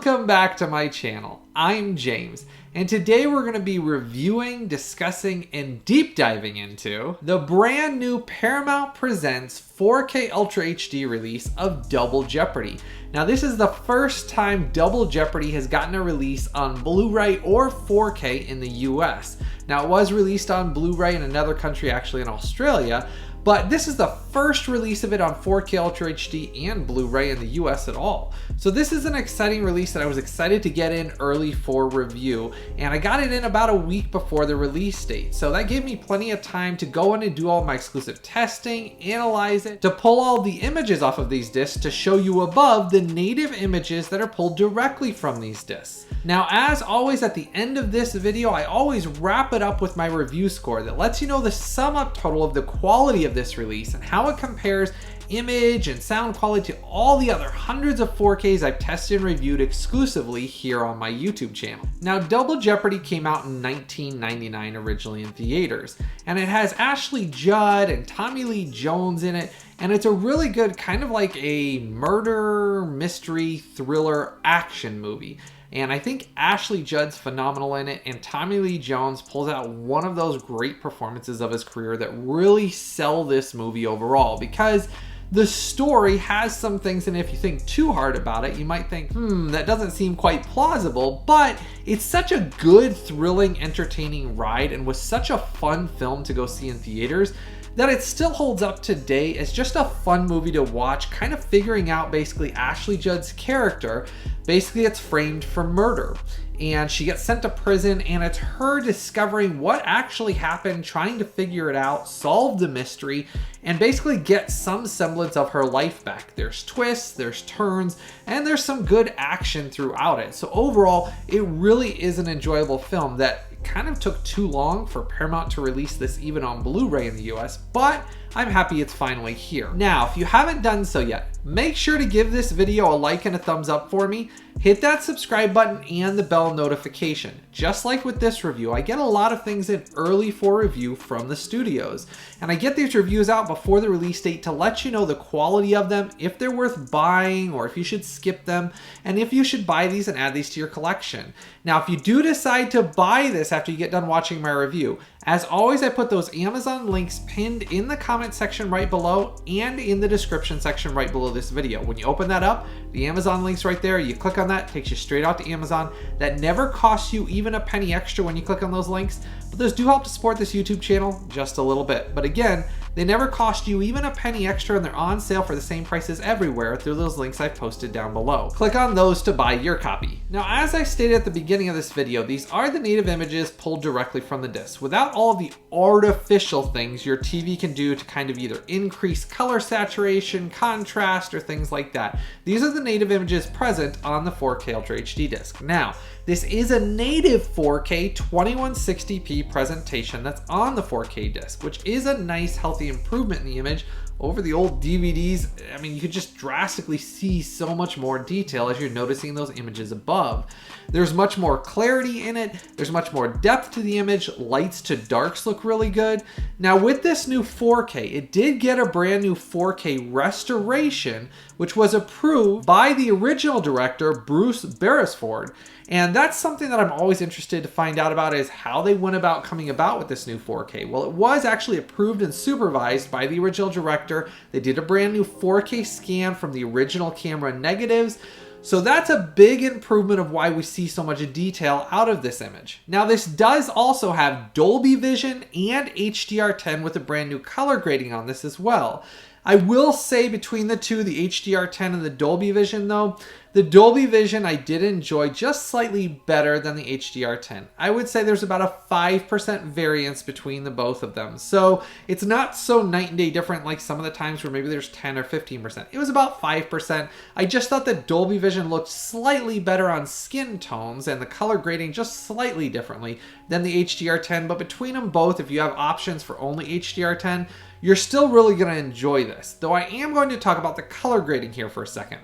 Welcome back to my channel. I'm James, and today we're going to be reviewing, discussing, and deep diving into the brand new Paramount Presents 4K Ultra HD release of Double Jeopardy. Now this is the first time Double Jeopardy has gotten a release on Blu-ray or 4K in the US. Now it was released on Blu-ray in another country, actually in Australia, but this is the first release of it on 4K Ultra HD and Blu-ray in the US at all. So this is an exciting release that I was excited to get in early for review, and I got it in about a week before the release date. So that gave me plenty of time to go in and do all my exclusive testing, analyze it, to pull all the images off of these discs to show you above the native images that are pulled directly from these discs. Now, as always at the end of this video, I always wrap it up with my review score that lets you know the sum up total of the quality of this release and how it compares image and sound quality to all the other hundreds of 4Ks I've tested and reviewed exclusively here on my YouTube channel. Now, Double Jeopardy came out in 1999 originally in theaters, and it has Ashley Judd and Tommy Lee Jones in it, and it's a really good kind of like a murder, mystery, thriller, action movie. And I think Ashley Judd's phenomenal in it, and Tommy Lee Jones pulls out one of those great performances of his career that really sell this movie overall, because the story has some things, and if you think too hard about it, you might think, that doesn't seem quite plausible, but it's such a good, thrilling, entertaining ride, and was such a fun film to go see in theaters, that it still holds up today as just a fun movie to watch, kind of figuring out basically Ashley Judd's character. Basically, it's framed for murder, and she gets sent to prison, and it's her discovering what actually happened, trying to figure it out, solve the mystery, and basically get some semblance of her life back. There's twists, there's turns, and there's some good action throughout it. So overall, it really is an enjoyable film that kind of took too long for Paramount to release this even on Blu-ray in the US, but I'm happy it's finally here. Now, if you haven't done so yet, make sure to give this video a like and a thumbs up for me. Hit that subscribe button and the bell notification. Just like with this review, I get a lot of things in early for review from the studios, and I get these reviews out before the release date to let you know the quality of them, if they're worth buying or if you should skip them, and if you should buy these and add these to your collection. Now, if you do decide to buy this after you get done watching my review, as always, I put those Amazon links pinned in the comment section right below and in the description section right below this video. When you open that up, the Amazon link's right there. You click on that, takes you straight out to Amazon. That never costs you even a penny extra when you click on those links, but those do help to support this YouTube channel just a little bit. But again, they never cost you even a penny extra, and they're on sale for the same prices everywhere through those links I've posted down below. Click on those to buy your copy. Now, as I stated at the beginning of this video, these are the native images pulled directly from the disc, without all of the artificial things your TV can do to kind of either increase color saturation, contrast, or things like that. These are the native images present on the 4K Ultra HD disc. Now, this is a native 4K 2160p presentation that's on the 4K disc, which is a nice, healthy improvement in the image over the old DVDs. I mean, you could just drastically see so much more detail as you're noticing those images above. There's much more clarity in it. There's much more depth to the image. Lights to darks look really good. Now, with this new 4K, it did get a brand new 4K restoration, which was approved by the original director, Beresford. And that's something that I'm always interested to find out about, is how they went about coming about with this new 4K. Well, it was actually approved and supervised by the original director. They did a brand new 4K scan from the original camera negatives. So that's a big improvement of why we see so much detail out of this image. Now, this does also have Dolby Vision and HDR10 with a brand new color grading on this as well. I will say between the two, the HDR10 and the Dolby Vision though, the Dolby Vision I did enjoy just slightly better than the HDR10. I would say there's about a 5% variance between the both of them. So it's not so night and day different like some of the times where maybe there's 10 or 15%. It was about 5%. I just thought that Dolby Vision looked slightly better on skin tones and the color grading just slightly differently than the HDR10. But between them both, if you have options for only HDR10, you're still really going to enjoy this. Though I am going to talk about the color grading here for a second.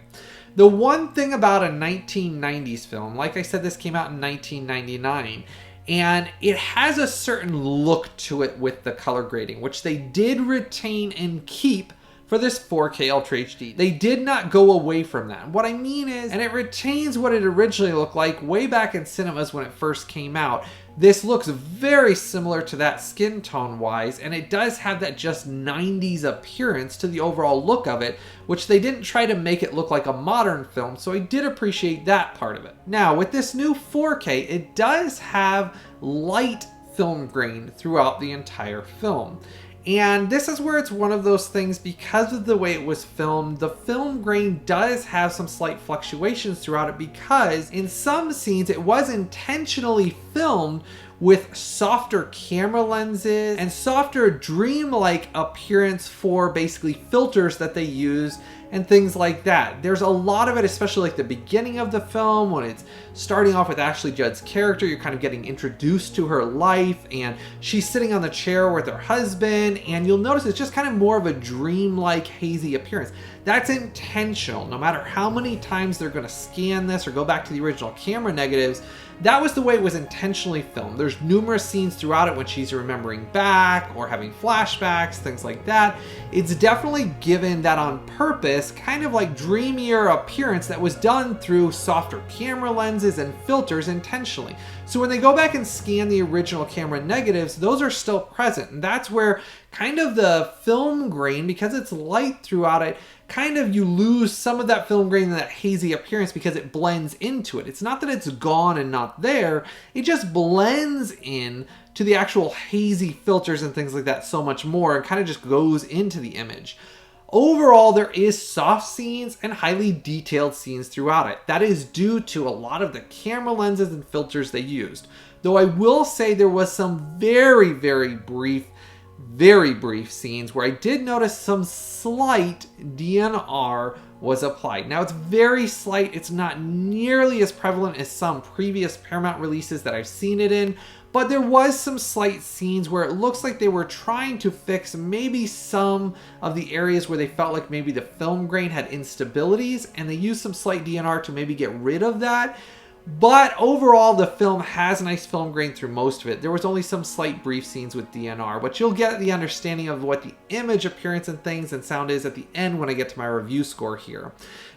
The one thing about a 1990s film, like I said, this came out in 1999, and it has a certain look to it with the color grading, which they did retain and keep for this 4K Ultra HD. They did not go away from that. What I mean is, and it retains what it originally looked like way back in cinemas when it first came out. This looks very similar to that skin tone wise, and it does have that just 90s appearance to the overall look of it, which they didn't try to make it look like a modern film, so I did appreciate that part of it. Now, with this new 4K, it does have light film grain throughout the entire film. And this is where it's one of those things, because of the way it was filmed, the film grain does have some slight fluctuations throughout it, because in some scenes it was intentionally filmed with softer camera lenses and softer dreamlike appearance for basically filters that they use and things like that. There's a lot of it, especially like the beginning of the film when it's starting off with Ashley Judd's character. You're kind of getting introduced to her life, and she's sitting on the chair with her husband, and you'll notice it's just kind of more of a dreamlike hazy appearance. That's intentional. No matter how many times they're going to scan this or go back to the original camera negatives, that was the way it was intentionally filmed. There's numerous scenes throughout it when she's remembering back or having flashbacks, things like that. It's definitely given that on purpose, kind of like dreamier appearance that was done through softer camera lenses and filters intentionally. So when they go back and scan the original camera negatives, those are still present. And that's where kind of the film grain, because it's light throughout it, kind of you lose some of that film grain and that hazy appearance because it blends into it. It's not that it's gone and not there, it just blends in to the actual hazy filters and things like that so much more, and kind of just goes into the image. Overall, there is soft scenes and highly detailed scenes throughout it. That is due to a lot of the camera lenses and filters they used. Though I will say there was some very brief scenes where I did notice some slight DNR was applied. Now, it's very slight. It's not nearly as prevalent as some previous Paramount releases that I've seen it in, but there was some slight scenes where it looks like they were trying to fix maybe some of the areas where they felt like maybe the film grain had instabilities, and they used some slight DNR to maybe get rid of that. But overall, the film has nice film grain through most of it. There was only some slight brief scenes with DNR, but you'll get the understanding of what the image appearance and things and sound is at the end when I get to my review score here.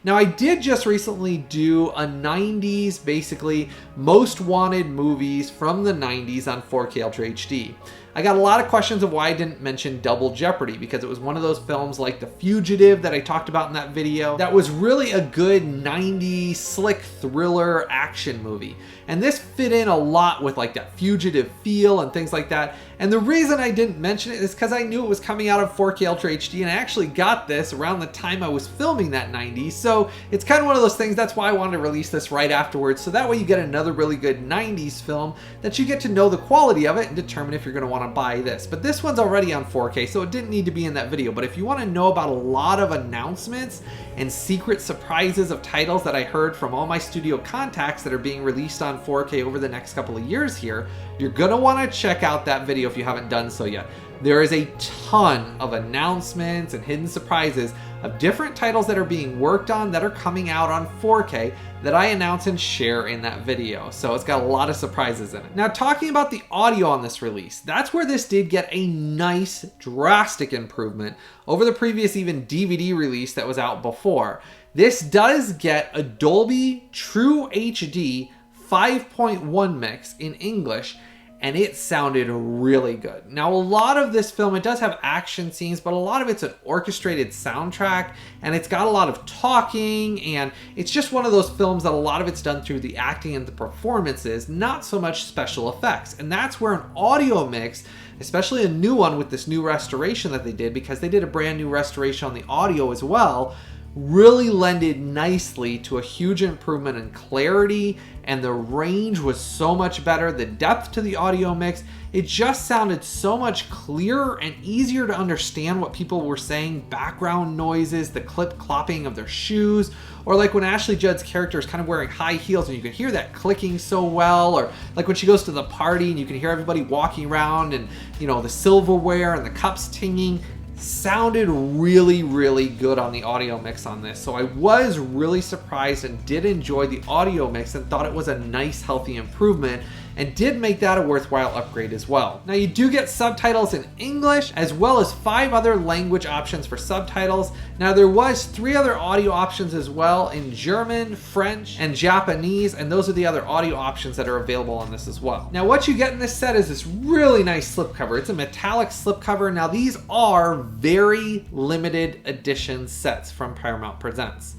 Now, I did just recently do a 90s, basically, most wanted movies from the 90s on 4K Ultra HD. I got a lot of questions of why I didn't mention Double Jeopardy, because it was one of those films like The Fugitive that I talked about in that video that was really a good 90s slick thriller action movie. And this fit in a lot with like that fugitive feel and things like that. And the reason I didn't mention it is because I knew it was coming out of 4K Ultra HD, and I actually got this around the time I was filming that 90s. So it's kind of one of those things, that's why I wanted to release this right afterwards. So that way you get another really good 90s film that you get to know the quality of it and determine if you're going to want to buy this. But this one's already on 4K, so it didn't need to be in that video. But if you want to know about a lot of announcements and secret surprises of titles that I heard from all my studio contacts that are being released on 4K over the next couple of years here, you're going to want to check out that video if you haven't done so yet. There is a ton of announcements and hidden surprises of different titles that are being worked on that are coming out on 4K that I announce and share in that video. So it's got a lot of surprises in it. Now, talking about the audio on this release, that's where this did get a nice drastic improvement over the previous even DVD release that was out before. This does get a Dolby True HD 5.1 mix in English, and it sounded really good. Now, a lot of this film, it does have action scenes, but a lot of it's an orchestrated soundtrack, and it's got a lot of talking, and it's just one of those films that a lot of it's done through the acting and the performances, not so much special effects. And that's where an audio mix, especially a new one with this new restoration that they did, because they did a brand new restoration on the audio as well, really lended nicely to a huge improvement in clarity, and the range was so much better. The depth to the audio mix, it just sounded so much clearer and easier to understand what people were saying. Background noises, the clip-clopping of their shoes, or like when Ashley Judd's character is kind of wearing high heels and you can hear that clicking so well, or like when she goes to the party and you can hear everybody walking around and, you know, the silverware and the cups tinging. Sounded really good on the audio mix on this. So I was really surprised and did enjoy the audio mix and thought it was a nice healthy improvement. and did make that a worthwhile upgrade as well. Now you do get subtitles in English as well as 5 other language options for subtitles. Now there was 3 other audio options as well in German, French, and Japanese, and those are the other audio options that are available on this as well. Now what you get in this set is this really nice slipcover. It's a metallic slipcover. Now these are very limited edition sets from Paramount Presents.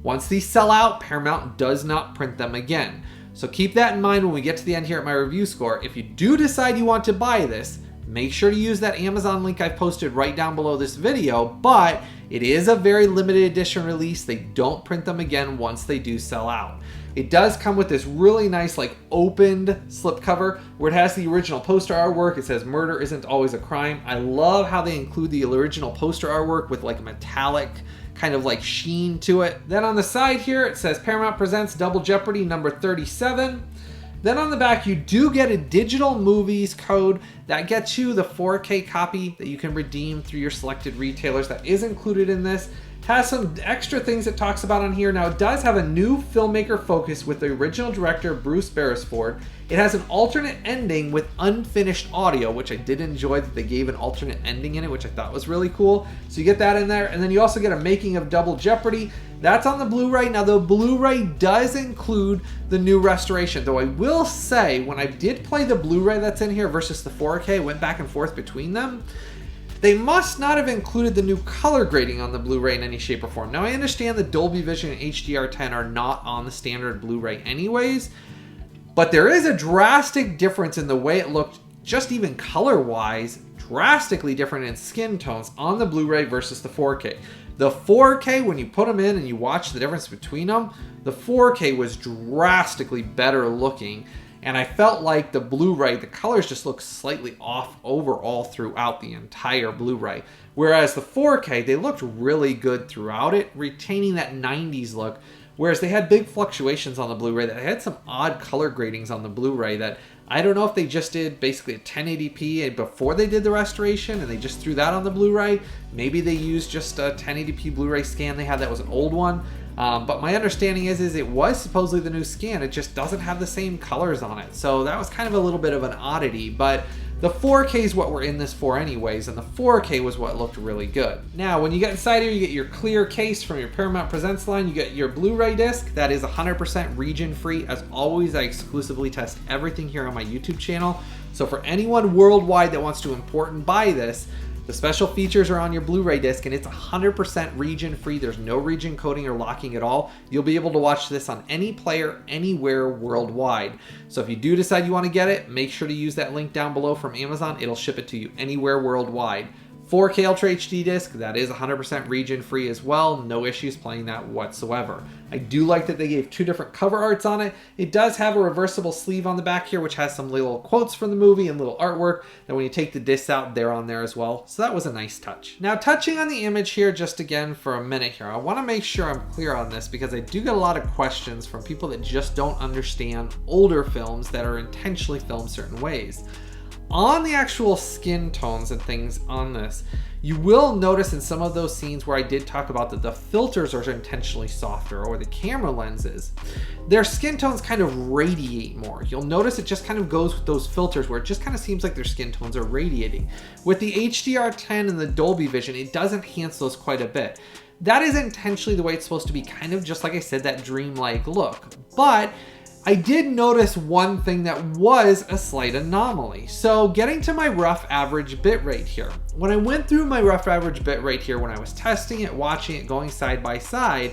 Once these sell out, Paramount does not print them again. So keep that in mind when we get to the end here at my review score. If you do decide you want to buy this, make sure to use that Amazon link I've posted right down below this video, but it is a very limited edition release. They don't print them again once they do sell out. It does come with this really nice like opened slipcover where it has the original poster artwork. It says "Murder isn't always a crime." I love how they include the original poster artwork with like a metallic kind of like sheen to it. Then on the side here it says Paramount Presents Double Jeopardy number 37. Then on the back you do get a digital movies code that gets you the 4K copy that you can redeem through your selected retailers. That is included in this. Has some extra things it talks about on here. Now it does have a new filmmaker focus with the original director Bruce Beresford. It has an alternate ending with unfinished audio, which I did enjoy that they gave an alternate ending in it, which I thought was really cool. So you get that in there, and then you also get a making of Double Jeopardy. That's on the Blu-ray. Now the Blu-ray does include the new restoration, though I will say when I did play the Blu-ray that's in here versus the 4K, went back and forth between them, they must not have included the new color grading on the Blu-ray in any shape or form. Now I understand the Dolby Vision and HDR10 are not on the standard Blu-ray anyways, but there is a drastic difference in the way it looked, just even color-wise, drastically different in skin tones on the Blu-ray versus the 4K. The 4K, when you put them in and you watch the difference between them, the 4K was drastically better looking. And I felt like the Blu-ray, the colors just look slightly off overall throughout the entire Blu-ray. Whereas the 4K, they looked really good throughout it, retaining that 90s look. Whereas they had big fluctuations on the Blu-ray. That had some odd color gradings on the Blu-ray that I don't know if they just did basically a 1080p before they did the restoration and they just threw that on the Blu-ray. Maybe they used just a 1080p Blu-ray scan they had that was an old one. But my understanding is it was supposedly the new scan. It just doesn't have the same colors on it. So that was kind of a little bit of an oddity. But the 4K is what we're in this for anyways, and the 4K was what looked really good. Now, when you get inside here, you get your clear case from your Paramount Presents line. You get your Blu-ray disc. That is 100% region-free. As always, I exclusively test everything here on my YouTube channel. So for anyone worldwide that wants to import and buy this, the special features are on your Blu-ray disc and it's 100% region free. There's no region coding or locking at all. You'll be able to watch this on any player, anywhere worldwide. So if you do decide you want to get it, make sure to use that link down below from Amazon. It'll ship it to you anywhere worldwide. 4K Ultra HD disc, that is 100% region free as well. No issues playing that whatsoever. I do like that they gave 2 different cover arts on it. It does have a reversible sleeve on the back here, which has some little quotes from the movie and little artwork. And when you take the discs out, they're on there as well. So that was a nice touch. Now touching on the image here just again for a minute here, I want to make sure I'm clear on this because I do get a lot of questions from people that just don't understand older films that are intentionally filmed certain ways. On the actual skin tones and things on this, you will notice in some of those scenes where I did talk about that the filters are intentionally softer or the camera lenses, their skin tones kind of radiate more. You'll notice it just kind of goes with those filters where it just kind of seems like their skin tones are radiating. With the HDR10 and the Dolby Vision, it does enhance those quite a bit. That is intentionally the way it's supposed to be, kind of just like I said, that dreamlike look. But I did notice one thing that was a slight anomaly. So getting to my rough average bitrate here. When I went through my rough average bitrate here, when I was testing it, watching it, going side by side,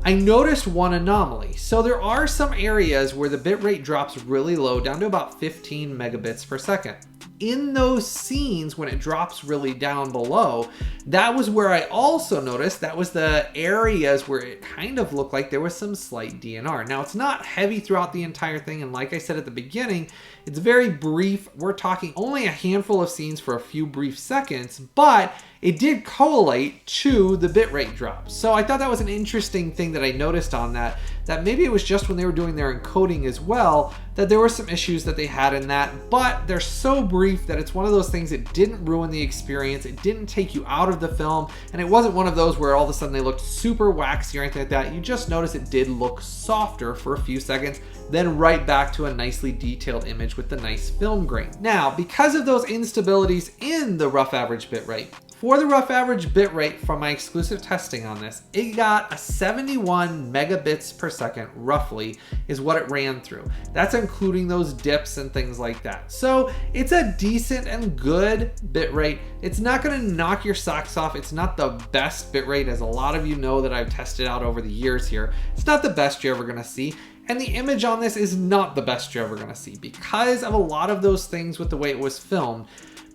I noticed one anomaly. So there are some areas where the bitrate drops really low, down to about 15 megabits per second. In those scenes, when it drops really down below, that was where I also noticed that was the areas where it kind of looked like there was some slight DNR. Now, it's not heavy throughout the entire thing, and like I said at the beginning, it's very brief. We're talking only a handful of scenes for a few brief seconds, but it did correlate to the bitrate drop. So I thought that was an interesting thing that I noticed on that maybe it was just when they were doing their encoding as well, that there were some issues that they had in that, but they're so brief that it's one of those things that didn't ruin the experience. It didn't take you out of the film, and it wasn't one of those where all of a sudden they looked super waxy or anything like that. You just notice it did look softer for a few seconds, then right back to a nicely detailed image image with the nice film grain. Now, because of those instabilities in the rough average bitrate, for the rough average bitrate from my exclusive testing on this, it got a 71 megabits per second, roughly, is what it ran through. That's including those dips and things like that. So it's a decent and good bitrate. It's not gonna knock your socks off. It's not the best bitrate, as a lot of you know that I've tested out over the years here. It's not the best you're ever gonna see. And the image on this is not the best you're ever gonna see because of a lot of those things with the way it was filmed.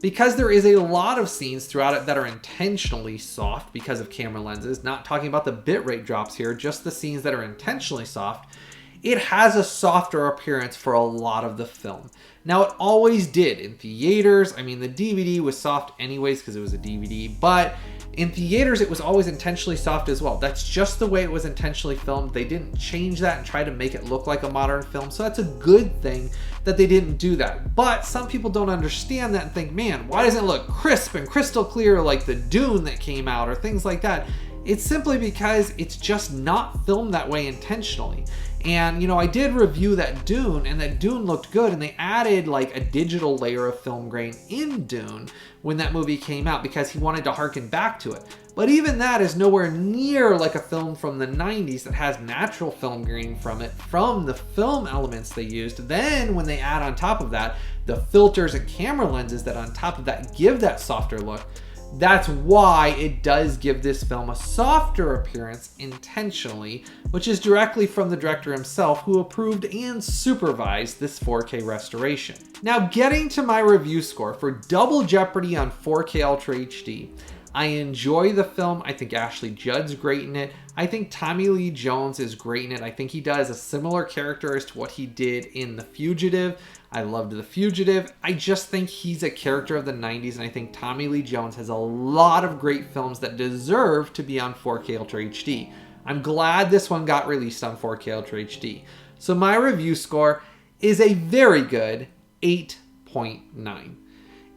Because there is a lot of scenes throughout it that are intentionally soft because of camera lenses, not talking about the bitrate drops here, just the scenes that are intentionally soft, it has a softer appearance for a lot of the film. Now, it always did in theaters. I mean, the DVD was soft anyways because it was a DVD, but in theaters, it was always intentionally soft as well. That's just the way it was intentionally filmed. They didn't change that and try to make it look like a modern film. So that's a good thing that they didn't do that. But some people don't understand that and think, man, why doesn't it look crisp and crystal clear like the Dune that came out or things like that? It's simply because it's just not filmed that way intentionally. And, you know, I did review that Dune, and that Dune looked good, and they added like a digital layer of film grain in Dune when that movie came out because he wanted to harken back to it. But even that is nowhere near like a film from the 90s that has natural film grain from it, from the film elements they used. Then when they add on top of that, the filters and camera lenses that on top of that give that softer look, that's why it does give this film a softer appearance intentionally, which is directly from the director himself, who approved and supervised this 4K restoration. Now, getting to my review score for Double Jeopardy on 4K Ultra HD, I enjoy the film. I think Ashley Judd's great in it. I think Tommy Lee Jones is great in it. I think he does a similar character as to what he did in The Fugitive. I loved The Fugitive. I just think he's a character of the 90s, and I think Tommy Lee Jones has a lot of great films that deserve to be on 4K Ultra HD. I'm glad this one got released on 4K Ultra HD. So my review score is a very good 8.9.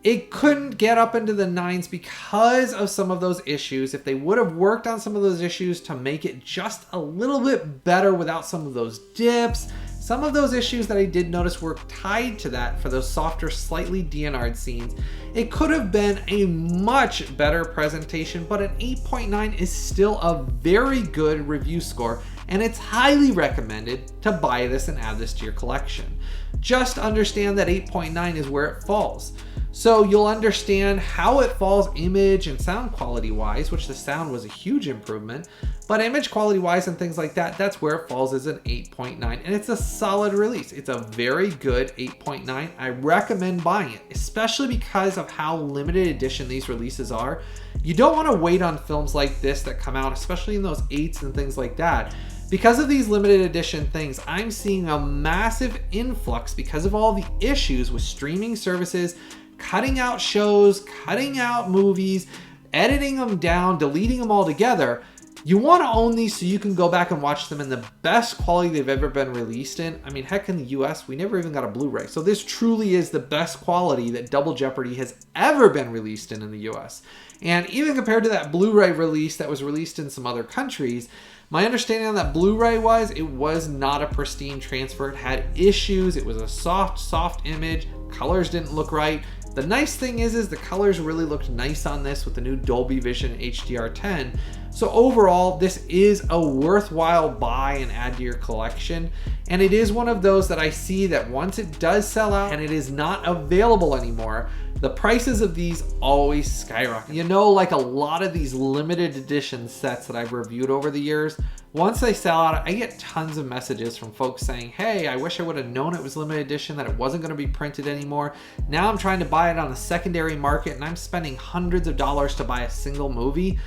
It couldn't get up into the 9s because of some of those issues. If they would have worked on some of those issues to make it just a little bit better without some of those dips, some of those issues that I did notice were tied to that for those softer, slightly DNR'd scenes. It could have been a much better presentation, but an 8.9 is still a very good review score, and it's highly recommended to buy this and add this to your collection. Just understand that 8.9 is where it falls. So you'll understand how it falls image and sound quality wise, which the sound was a huge improvement, but image quality wise and things like that, that's where it falls as an 8.9, and it's a solid release. It's a very good 8.9. I recommend buying it, especially because of how limited edition these releases are. You don't want to wait on films like this that come out, especially in those 8s and things like that. Because of these limited edition things, I'm seeing a massive influx because of all the issues with streaming services, cutting out shows, cutting out movies, editing them down, deleting them all together. You want to own these so you can go back and watch them in the best quality they've ever been released in. I mean, heck, in the US, we never even got a Blu-ray. So this truly is the best quality that Double Jeopardy has ever been released in the US. And even compared to that Blu-ray release that was released in some other countries, my understanding on that Blu-ray was it was not a pristine transfer. It had issues. It was a soft image. Colors didn't look right. The nice thing is the colors really looked nice on this with the new Dolby Vision HDR10. So overall, this is a worthwhile buy and add to your collection. And it is one of those that I see that once it does sell out and it is not available anymore, the prices of these always skyrocket. You know, like a lot of these limited edition sets that I've reviewed over the years, once they sell out, I get tons of messages from folks saying, hey, I wish I would have known it was limited edition, that it wasn't going to be printed anymore. Now I'm trying to buy it on the secondary market and I'm spending hundreds of dollars to buy a single movie.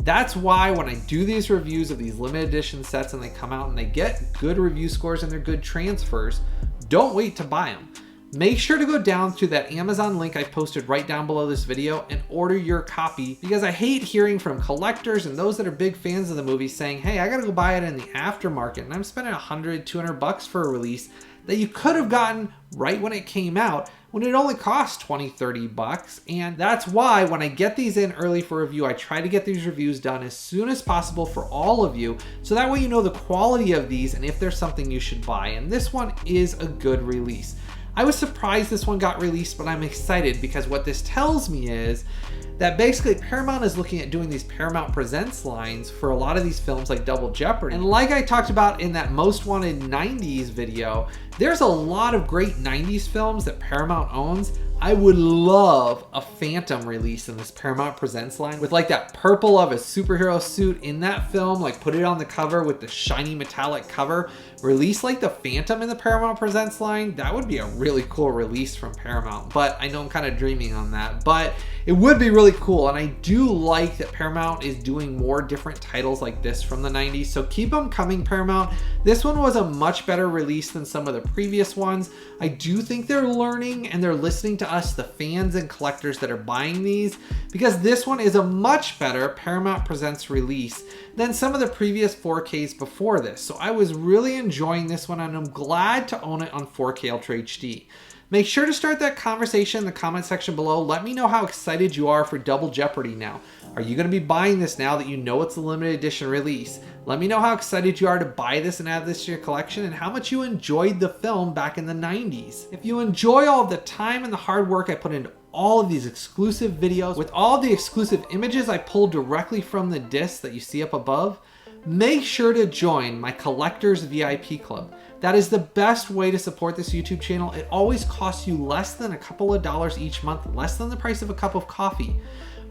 That's why when I do these reviews of these limited edition sets and they come out and they get good review scores and they're good transfers, don't wait to buy them. Make sure to go down to that Amazon link I posted right down below this video and order your copy, because I hate hearing from collectors and those that are big fans of the movie saying, hey, I gotta go buy it in the aftermarket and I'm spending $100, $200 for a release that you could have gotten right when it came out, when it only cost $20, $30. And that's why when I get these in early for review, I try to get these reviews done as soon as possible for all of you, so that way you know the quality of these and if there's something you should buy. And this one is a good release. I was surprised this one got released, but I'm excited because what this tells me is that basically Paramount is looking at doing these Paramount Presents lines for a lot of these films like Double Jeopardy. And like I talked about in that Most Wanted 90s video, there's a lot of great 90s films that Paramount owns. I would love a Phantom release in this Paramount Presents line with like that purple of a superhero suit in that film, like put it on the cover with the shiny metallic cover. Release like the Phantom in the Paramount Presents line. That would be a really cool release from Paramount, but I know I'm kind of dreaming on that, but it would be really cool. And I do like that Paramount is doing more different titles like this from the 90s, so keep them coming, Paramount. This one was a much better release than some of the previous ones. I do think they're learning and they're listening to us, the fans and collectors that are buying these, because this one is a much better Paramount Presents release than some of the previous 4Ks before this. So I was really enjoying this one and I'm glad to own it on 4K Ultra HD. Make sure to start that conversation in the comment section below. Let me know how excited you are for Double Jeopardy now. Are you going to be buying this now that you know it's a limited edition release? Let me know how excited you are to buy this and add this to your collection and how much you enjoyed the film back in the 90s. If you enjoy all of the time and the hard work I put into all of these exclusive videos with all the exclusive images I pulled directly from the disc that you see up above, make sure to join my Collectors VIP Club. That is the best way to support this YouTube channel. It always costs you less than a couple of dollars each month, less than the price of a cup of coffee.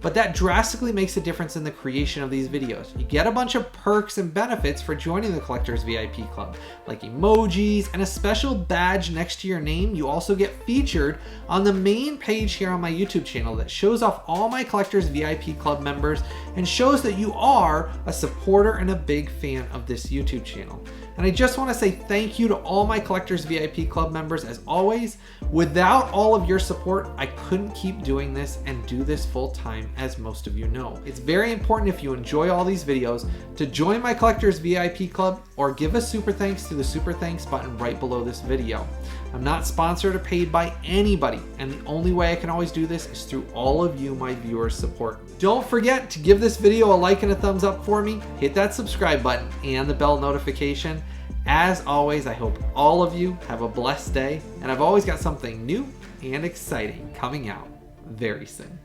But that drastically makes a difference in the creation of these videos. You get a bunch of perks and benefits for joining the Collectors VIP Club, like emojis and a special badge next to your name. You also get featured on the main page here on my YouTube channel that shows off all my Collectors VIP Club members and shows that you are a supporter and a big fan of this YouTube channel. And I just want to say thank you to all my Collectors VIP Club members as always. Without all of your support, I couldn't keep doing this and do this full time, as most of you know. It's very important, if you enjoy all these videos, to join my Collectors VIP Club or give a super thanks to the super thanks button right below this video. I'm not sponsored or paid by anybody, and the only way I can always do this is through all of you, my viewers' support. Don't forget to give this video a like and a thumbs up for me, hit that subscribe button and the bell notification. As always, I hope all of you have a blessed day, and I've always got something new and exciting coming out very soon.